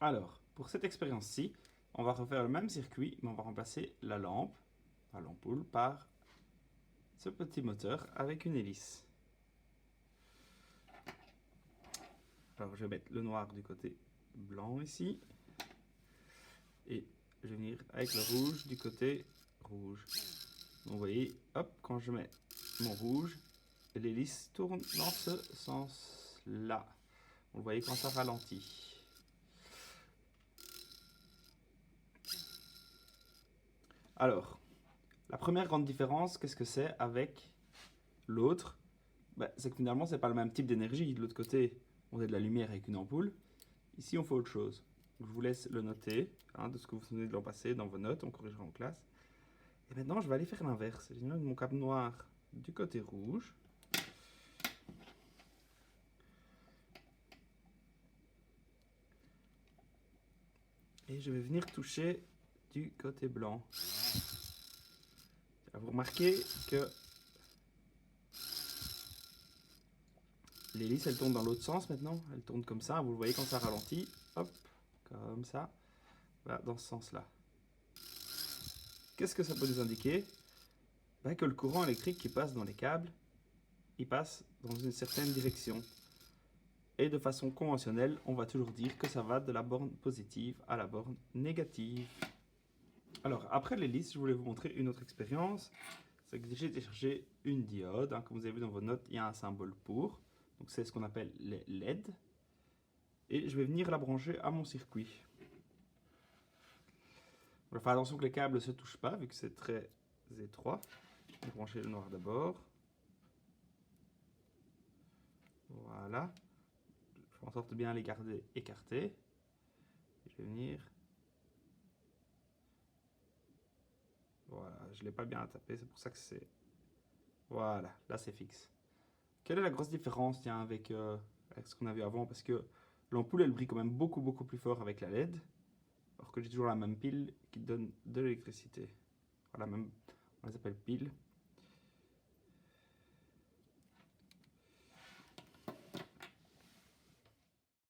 Alors, pour cette expérience-ci, on va refaire le même circuit, mais on va remplacer l'ampoule, par ce petit moteur avec une hélice. Alors, je vais mettre le noir du côté blanc ici. Et je vais venir avec le rouge du côté rouge. Donc, vous voyez, hop, quand je mets mon rouge, l'hélice tourne dans ce sens-là. Vous voyez quand ça ralentit. Alors, la première grande différence, qu'est-ce que c'est avec l'autre? C'est que finalement, c'est pas le même type d'énergie. De l'autre côté, on a de la lumière avec une ampoule. Ici, on fait autre chose. Je vous laisse le noter, de ce que vous venez de l'an passé dans vos notes, on corrigera en classe. Et maintenant, je vais aller faire l'inverse. Je vais mettre mon câble noir du côté rouge. Et je vais venir toucher du côté blanc. Vous remarquez que l'hélice, elle tourne dans l'autre sens maintenant. Elle tourne comme ça. Vous le voyez quand ça ralentit. Hop, comme ça. Voilà, dans ce sens-là. Qu'est-ce que ça peut nous indiquer? Que le courant électrique qui passe dans les câbles, il passe dans une certaine direction. Et de façon conventionnelle, on va toujours dire que ça va de la borne positive à la borne négative. Alors, après l'hélice, je voulais vous montrer une autre expérience. C'est que j'ai été chercher une diode. Comme vous avez vu dans vos notes, il y a un symbole pour. Donc, c'est ce qu'on appelle les LED. Et je vais venir la brancher à mon circuit. On va faire attention que les câbles ne se touchent pas, vu que c'est très étroit. Je vais brancher le noir d'abord. Voilà. Je fais en sorte de bien les garder écartés. Je vais venir. Voilà, je ne l'ai pas bien tapé, c'est pour ça que c'est... Voilà, là c'est fixe. Quelle est la grosse différence avec ce qu'on avait avant? Parce que l'ampoule elle brille quand même beaucoup plus fort avec la LED, alors que j'ai toujours la même pile qui donne de l'électricité. Voilà, même, on les appelle piles.